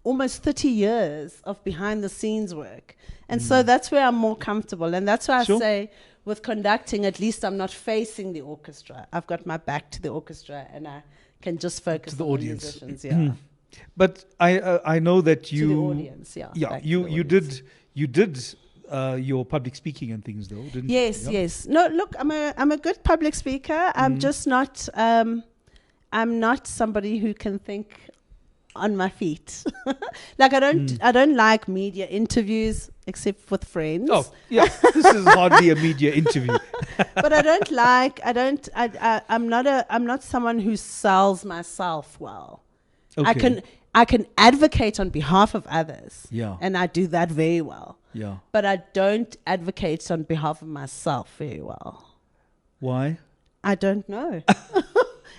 Speaker 3: almost 30 years of behind the scenes work. And so that's where I'm more comfortable. And that's why I say with conducting, at least I'm not facing the orchestra. I've got my back to the orchestra and I can just focus
Speaker 2: to the
Speaker 3: on
Speaker 2: audience.
Speaker 3: the musicians. Yeah.
Speaker 2: But I know that you...
Speaker 3: To the audience, yeah.
Speaker 2: Yeah,
Speaker 3: back to
Speaker 2: you
Speaker 3: the
Speaker 2: you
Speaker 3: audience.
Speaker 2: did your public speaking and things though, didn't you?
Speaker 3: Yes. No, look, I'm a good public speaker. I'm just not... I'm not somebody who can think on my feet. Like I don't like media interviews except with friends.
Speaker 2: Oh, yeah. This is hardly a media interview.
Speaker 3: But I'm not someone who sells myself well.
Speaker 2: Okay.
Speaker 3: I can advocate on behalf of others.
Speaker 2: Yeah.
Speaker 3: And I do that very well.
Speaker 2: Yeah.
Speaker 3: But I don't advocate on behalf of myself very well.
Speaker 2: Why?
Speaker 3: I don't know.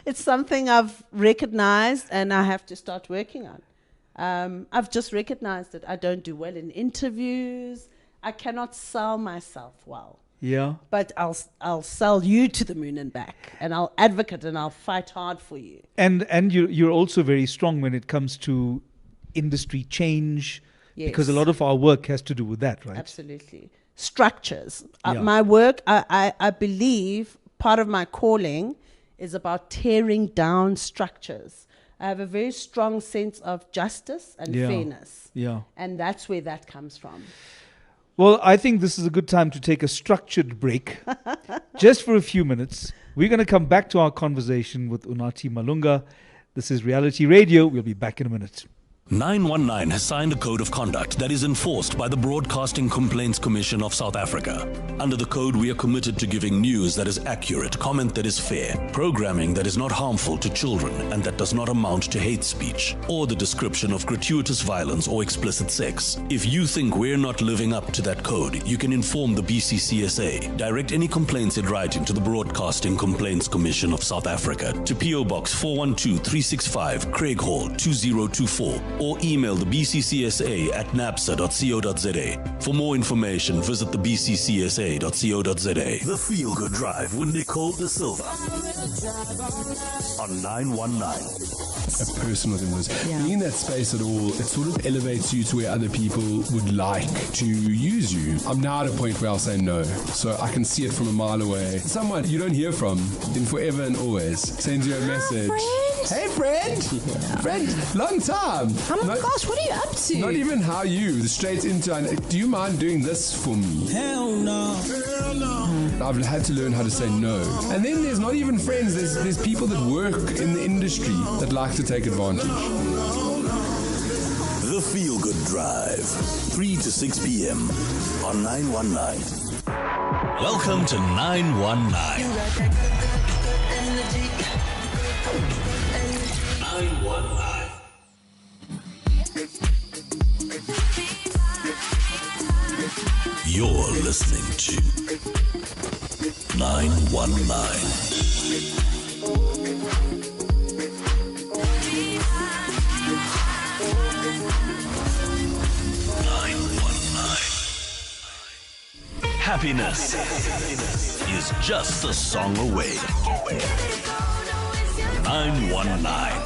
Speaker 3: It's something I've recognized and I have to start working on. I've just recognized that I don't do well in interviews. I cannot sell myself well.
Speaker 2: Yeah.
Speaker 3: But I'll sell you to the moon and back, and I'll advocate and I'll fight hard for you.
Speaker 2: And you're also very strong when it comes to industry change, because a lot of our work has to do with that, right?
Speaker 3: Absolutely. Structures.
Speaker 2: Yeah.
Speaker 3: My work, I believe part of my calling is about tearing down structures. I have a very strong sense of justice and fairness.
Speaker 2: Yeah.
Speaker 3: And that's where that comes from.
Speaker 2: Well, I think this is a good time to take a structured break, just for a few minutes. We're going to come back to our conversation with Unathi Malunga. This is Reality Radio. We'll be back in a minute.
Speaker 1: 919 has signed a code of conduct that is enforced by the Broadcasting Complaints Commission of South Africa. Under the code, we are committed to giving news that is accurate, comment that is fair, programming that is not harmful to children and that does not amount to hate speech, or the description of gratuitous violence or explicit sex. If you think we're not living up to that code, you can inform the BCCSA. Direct any complaints in writing to the Broadcasting Complaints Commission of South Africa to PO Box 412365, Craig Hall 2024. or email the BCCSA at napsa.co.za. For more information, visit the bccsa.co.za. The Feel Good Drive with Nicole De Silva on 919.
Speaker 5: A person with him was being in that space at all, it sort of elevates you to where other people would like to use you. I'm now at a point where I'll say no, so I can see it from a mile away. Someone you don't hear from in forever and always sends you a message. Hey friend! Friend, long time!
Speaker 6: Oh my gosh, what are you up to?
Speaker 5: Not even how you, straight into, do you mind doing this for me?
Speaker 6: Hell no. Hell no.
Speaker 5: I've had to learn how to say no. And then there's not even friends, there's people that work in the industry that like to take advantage.
Speaker 1: The Feel Good Drive, 3 to 6 p.m. on 919. Welcome to 919. 919. You're listening to 919. Happiness is just a song away. 919.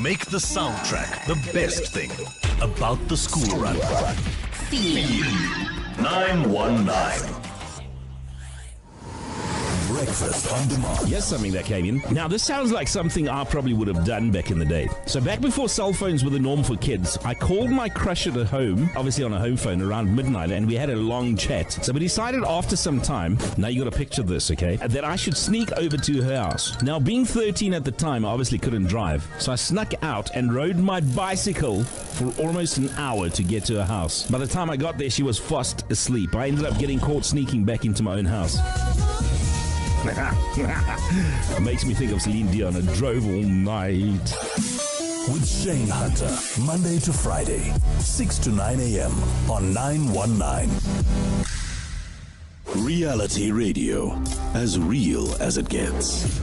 Speaker 1: Make the soundtrack the best thing about the school run. Feel 919. Breakfast on demand.
Speaker 4: Here's something that came in. Now, this sounds like something I probably would have done back in the day. So back before cell phones were the norm for kids, I called my crush at home, obviously on a home phone, around midnight, and we had a long chat. So we decided after some time, now you got to picture this, okay, that I should sneak over to her house. Now, being 13 at the time, I obviously couldn't drive. So I snuck out and rode my bicycle for almost an hour to get to her house. By the time I got there, she was fast asleep. I ended up getting caught sneaking back into my own house. Makes me think of Celine Dion. I drove all night.
Speaker 1: With Shane Hunter, Monday to Friday, 6 to 9 a.m. on 919. Reality radio, as real as it gets.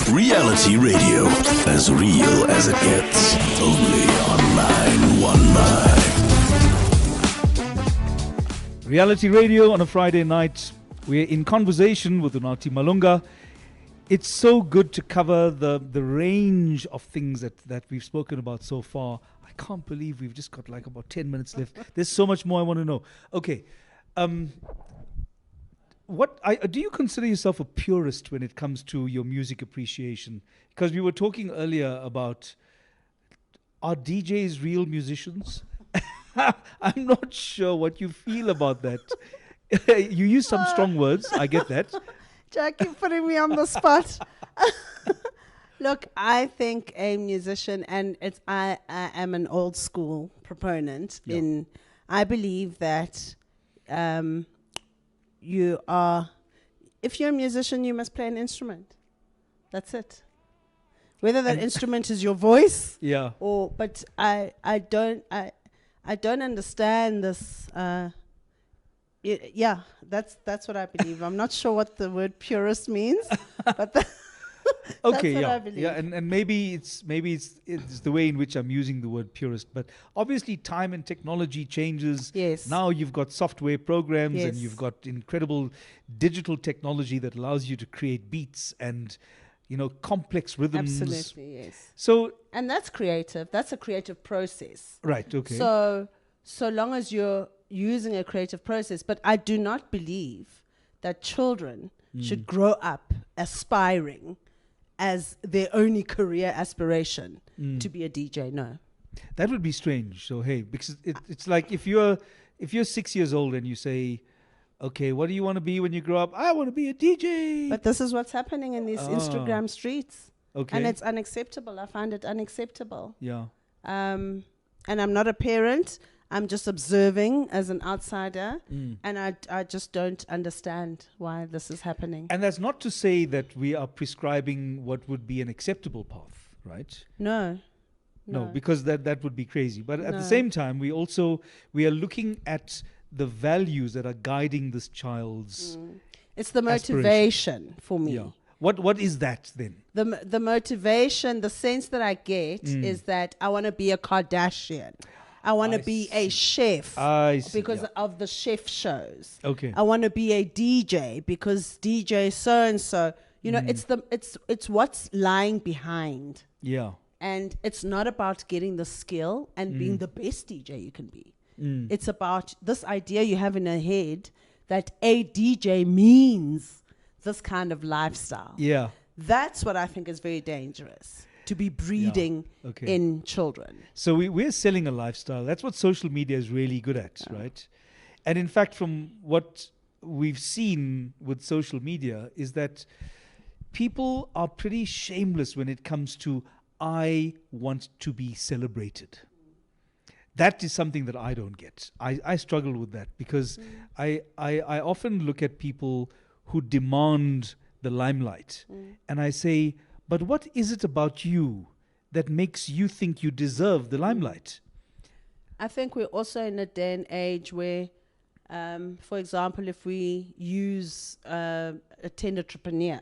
Speaker 1: Reality radio, as real as it gets. Only on 919.
Speaker 2: Reality Radio on a Friday night. We're in conversation with Unathi Malunga. It's so good to cover the range of things that we've spoken about so far. I can't believe we've just got like about 10 minutes left. There's so much more I want to know. Okay. Do you consider yourself a purist when it comes to your music appreciation? Because we were talking earlier about, are DJs real musicians? I'm not sure what you feel about that. You use some strong words. I get that.
Speaker 3: Jack, you're putting me on the spot. Look, I think a musician, and I am an old school proponent I believe that if you're a musician, you must play an instrument. That's it. Whether that instrument is your voice, but I don't understand this. That's what I believe. I'm not sure what the word purist means, but that's what I believe.
Speaker 2: And maybe it's the way in which I'm using the word purist. But obviously, time and technology changes.
Speaker 3: Yes.
Speaker 2: Now you've got software programs, and
Speaker 3: Yes.
Speaker 2: you've got incredible digital technology that allows you to create beats and complex rhythms.
Speaker 3: Absolutely, yes. And that's creative. That's a creative process.
Speaker 2: Right. Okay.
Speaker 3: So long as you're using a creative process, but I do not believe that children should grow up aspiring as their only career aspiration to be a DJ. No.
Speaker 2: That would be strange. So hey, because it's like if you're 6 years old and you say, okay, what do you want to be when you grow up? I want to be a DJ.
Speaker 3: But this is what's happening in these Instagram streets.
Speaker 2: Okay.
Speaker 3: And it's unacceptable. I find it unacceptable.
Speaker 2: Yeah.
Speaker 3: And I'm not a parent. I'm just observing as an outsider. And I just don't understand why this is happening.
Speaker 2: And that's not to say that we are prescribing what would be an acceptable path, right?
Speaker 3: No,
Speaker 2: because that would be crazy. But at the same time, we are looking at the values that are guiding this child's
Speaker 3: it's the motivation for me.
Speaker 2: Yeah. What is that then?
Speaker 3: The motivation, the sense that I get is that I want to be a Kardashian. I want to be a chef
Speaker 2: I see,
Speaker 3: because of the chef shows.
Speaker 2: Okay.
Speaker 3: I want to be a DJ because DJ so and so. You know, it's what's lying behind.
Speaker 2: Yeah.
Speaker 3: And it's not about getting the skill and being the best DJ you can be. It's about this idea you have in your head that a DJ means this kind of lifestyle.
Speaker 2: Yeah.
Speaker 3: That's what I think is very dangerous, to be breeding in children.
Speaker 2: So we're selling a lifestyle. That's what social media is really good at, right? And in fact, from what we've seen with social media is that people are pretty shameless when it comes to, I want to be celebrated. That is something that I don't get. I struggle with that because I often look at people who demand the limelight and I say, but what is it about you that makes you think you deserve the limelight?
Speaker 3: I think we're also in a day and age where, for example, if we use a tendertrepreneur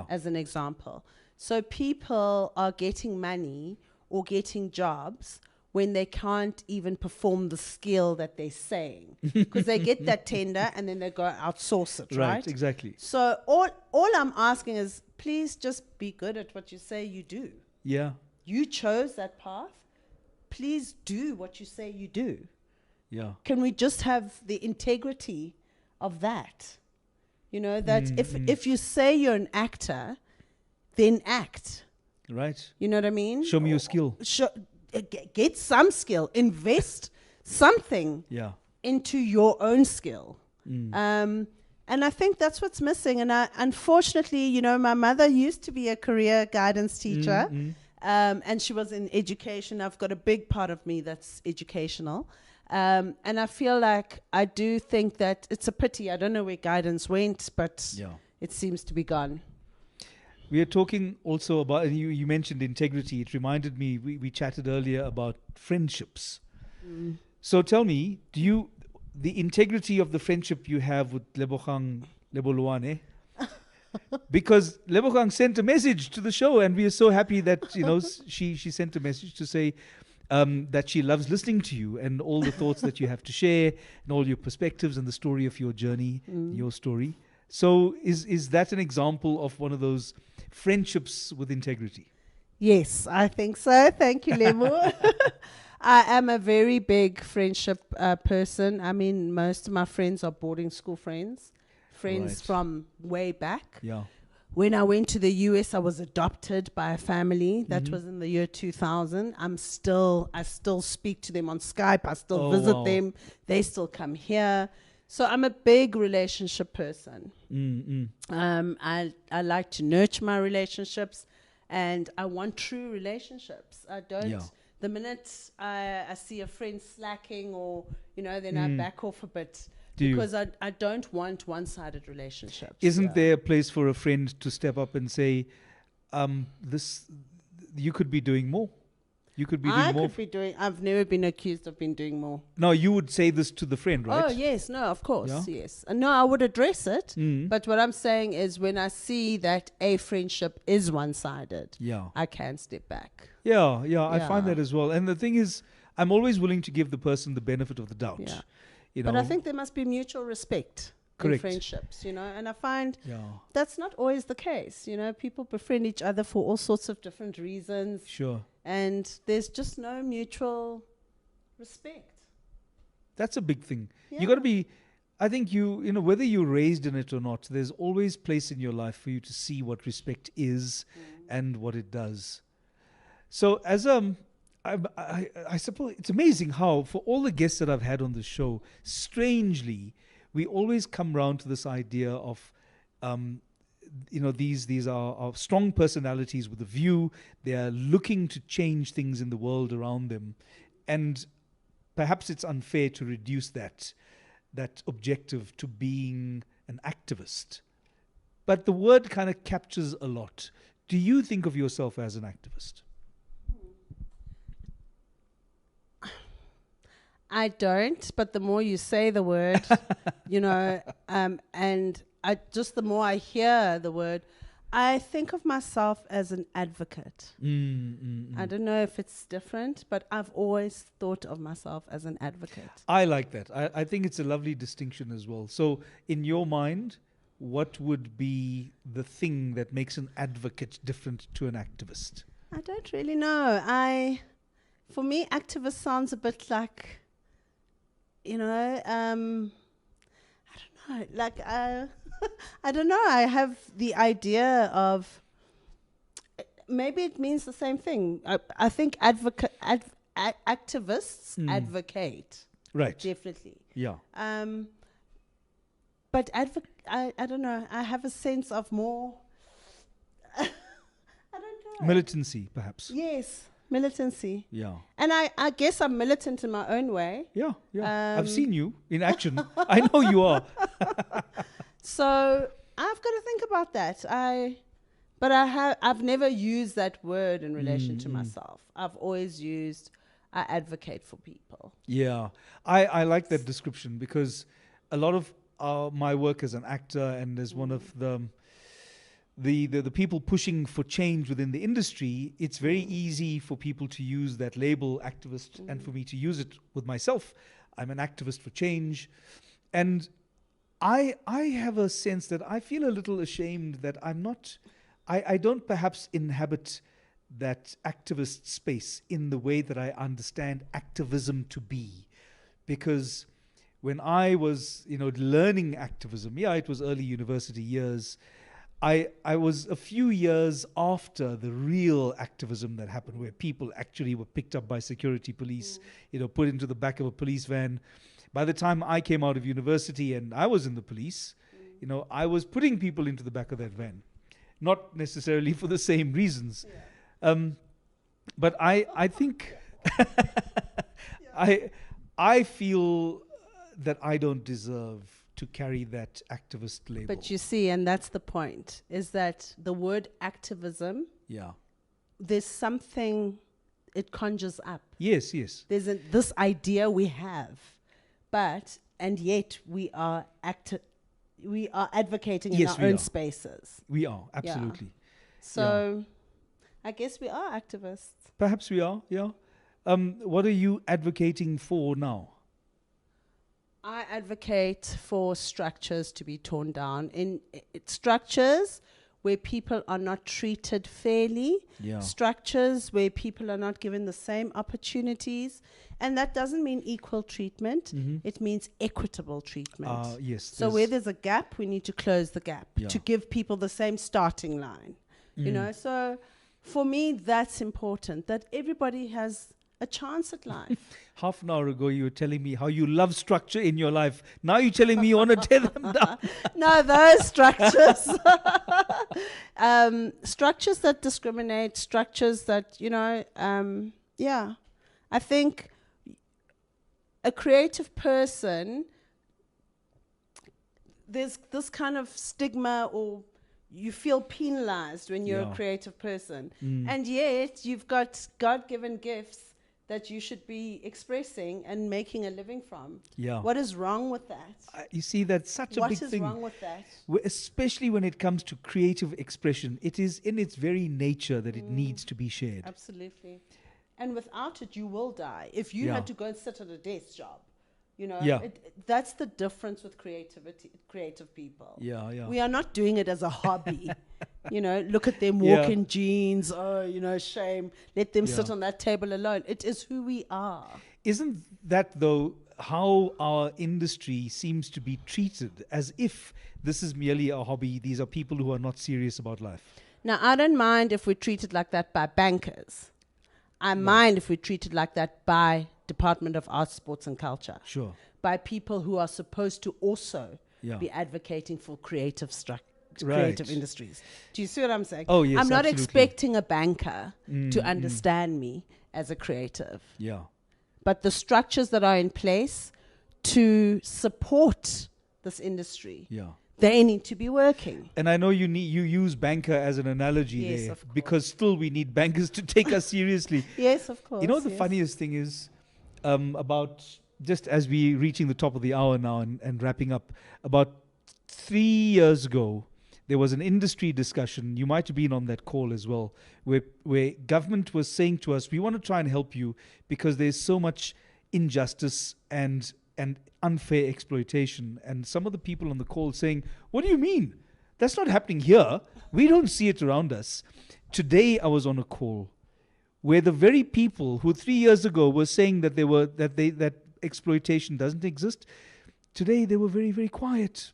Speaker 3: as an example. So people are getting money or getting jobs when they can't even perform the skill that they're saying. Because they get that tender and then they go outsource it, right?
Speaker 2: Right, exactly.
Speaker 3: So all I'm asking is, please just be good at what you say you do.
Speaker 2: Yeah.
Speaker 3: You chose that path. Please do what you say you do.
Speaker 2: Yeah.
Speaker 3: Can we just have the integrity of that? You know, that if you say you're an actor, then act.
Speaker 2: Right.
Speaker 3: You know what I mean?
Speaker 2: Show me your skill.
Speaker 3: Get some skill. Invest something into your own skill. And I think that's what's missing. And unfortunately, you know, my mother used to be a career guidance teacher. And she was in education. I've got a big part of me that's educational. And I feel like I do think that it's a pity. I don't know where guidance went, but it seems to be gone.
Speaker 2: We are talking also about, and you mentioned integrity. It reminded me, we chatted earlier about friendships. So tell me, the integrity of the friendship you have with Lebogang Leboluane, because Lebogang sent a message to the show and we are so happy that, you know, she sent a message to say that she loves listening to you and all the thoughts that you have to share and all your perspectives and the story of your journey, your story. So is that an example of one of those friendships with integrity?
Speaker 3: Yes, I think so. Thank you, Lemu. I am a very big friendship person. I mean, most of my friends are boarding school friends from way back.
Speaker 2: Yeah.
Speaker 3: When I went to the US, I was adopted by a family. That was in the year 2000. I still speak to them on Skype. I still visit them. They still come here. So I'm a big relationship person. I like to nurture my relationships, and I want true relationships. I don't. The minute I see a friend slacking, or then I back off a bit because I don't want one-sided relationships.
Speaker 2: Isn't there a place for a friend to step up and say, "This, you could be doing more. You could be doing more."
Speaker 3: I've never been accused of being doing more.
Speaker 2: No, you would say this to the friend, right?
Speaker 3: Oh, yes. No, of course. Yes. No, I would address it. But what I'm saying is when I see that a friendship is one-sided, I can step back.
Speaker 2: Yeah. I find that as well. And the thing is, I'm always willing to give the person the benefit of the doubt.
Speaker 3: Yeah.
Speaker 2: You know?
Speaker 3: But I think there must be mutual respect in friendships, and I find that's not always the case. People befriend each other for all sorts of different reasons.
Speaker 2: Sure.
Speaker 3: And there's just no mutual respect.
Speaker 2: That's a big thing. You got to be, I think whether you're raised in it or not, there's always place in your life for you to see what respect is and what it does. So as I suppose it's amazing how for all the guests that I've had on the show, strangely, we always come round to this idea of, these are strong personalities with a view. They are looking to change things in the world around them. And perhaps it's unfair to reduce that objective to being an activist. But the word kind of captures a lot. Do you think of yourself as an activist?
Speaker 3: I don't, but the more you say the word, and the more I hear the word, I think of myself as an advocate. I don't know if it's different, but I've always thought of myself as an advocate.
Speaker 2: I like that. I think it's a lovely distinction as well. So, in your mind, what would be the thing that makes an advocate different to an activist?
Speaker 3: I don't really know. For me, activist sounds a bit like, you know, I don't know, like, I don't know. I have the idea of, maybe it means the same thing. I think activists advocate.
Speaker 2: Right.
Speaker 3: Definitely.
Speaker 2: Yeah.
Speaker 3: But I don't know. I have a sense of more, I don't know.
Speaker 2: Militancy, perhaps.
Speaker 3: Yes, militancy.
Speaker 2: Yeah.
Speaker 3: And I guess I'm militant in my own way.
Speaker 2: Yeah, yeah. I've seen you in action. I know you are.
Speaker 3: So I've got to think about that. I've never used that word in relation to myself. I've always used, I advocate for people.
Speaker 2: Yeah. I like that description because a lot of my work as an actor and as one of the people pushing for change within the industry, it's very easy for people to use that label activist and for me to use it with myself. I'm an activist for change. And I have a sense that I feel a little ashamed that I'm not, I don't perhaps inhabit that activist space in the way that I understand activism to be. Because when I was, learning activism, it was early university years. I was a few years after the real activism that happened, where people actually were picked up by security police, put into the back of a police van. By the time I came out of university and I was in the police, I was putting people into the back of that van, not necessarily for the same reasons. But I think I feel that I don't deserve to carry that activist label.
Speaker 3: But you see, and that's the point, is that the word activism, there's something it conjures up.
Speaker 2: Yes.
Speaker 3: There's this idea we have, and yet we are advocating in our own spaces.
Speaker 2: We are, absolutely.
Speaker 3: So I guess we are activists.
Speaker 2: Perhaps we are, yeah. What are you advocating for now?
Speaker 3: I advocate for structures to be torn down. In structures where people are not treated fairly, structures where people are not given the same opportunities. And that doesn't mean equal treatment. It means equitable treatment.
Speaker 2: Yes.
Speaker 3: So where there's a gap, we need to close the gap to give people the same starting line. So for me, that's important, that everybody has a chance at life.
Speaker 2: Half an hour ago, you were telling me how you love structure in your life. Now you're telling me you want to tear them down.
Speaker 3: No, those structures. Structures that discriminate, structures that, I think a creative person, there's this kind of stigma, or you feel penalized when you're a creative person. And yet you've got God-given gifts that you should be expressing and making a living from. What is wrong with that?
Speaker 2: You see, that's such a big thing.
Speaker 3: What is wrong with that?
Speaker 2: Especially when it comes to creative expression. It is in its very nature that it needs to be shared.
Speaker 3: Absolutely. And without it, you will die. If you had to go and sit at a desk job, that's the difference with creative people. We are not doing it as a hobby. Look at them walk in jeans. Oh, shame. Let them sit on that table alone. It is who we are.
Speaker 2: Isn't that, though, how our industry seems to be treated, as if this is merely a hobby? These are people who are not serious about life.
Speaker 3: Now, I don't mind if we're treated like that by bankers. I mind if we're treated like that by Department of Arts, Sports and Culture.
Speaker 2: Sure.
Speaker 3: By people who are supposed to also be advocating for creative industries. Do you see what I'm saying?
Speaker 2: Oh, yes,
Speaker 3: I'm not
Speaker 2: absolutely.
Speaker 3: expecting a banker to understand me as a creative.
Speaker 2: Yeah.
Speaker 3: But the structures that are in place to support this industry, they need to be working.
Speaker 2: And I know you use banker as an analogy there, because still we need bankers to take us seriously.
Speaker 3: Yes, of course.
Speaker 2: The funniest thing is, about just as we're reaching the top of the hour now and wrapping up, about 3 years ago, there was an industry discussion. You might have been on that call as well, where government was saying to us, we want to try and help you because there's so much injustice and unfair exploitation. And some of the people on the call saying, what do you mean? That's not happening here. We don't see it around us. Today I was on a call where the very people who 3 years ago were saying that that exploitation doesn't exist, today they were very, very quiet.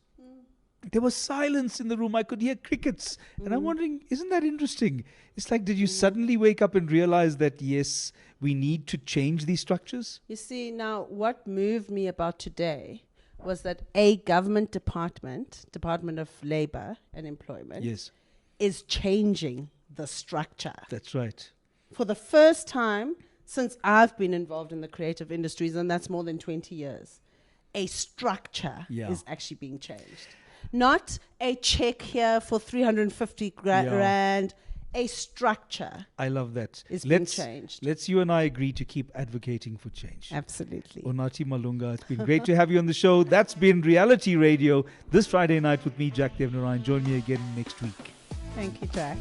Speaker 2: There was silence in the room. I could hear crickets. And I'm wondering, isn't that interesting? It's like, did you suddenly wake up and realize that, yes, we need to change these structures?
Speaker 3: You see, now what moved me about today was that a government department, Department of Labor and Employment,
Speaker 2: Yes,
Speaker 3: is changing the structure.
Speaker 2: that's right.
Speaker 3: For the first time since I've been involved in the creative industries, and that's more than 20 years, a structure is actually being changed. Not a check here for 350 rand. A structure.
Speaker 2: I love that.
Speaker 3: Is being changed.
Speaker 2: Let's you and I agree to keep advocating for change.
Speaker 3: Absolutely.
Speaker 2: Unathi Malunga, it's been great to have you on the show. That's been Reality Radio this Friday night with me, Jack Devnarayan. Join me again next week.
Speaker 3: Thank you, Jack.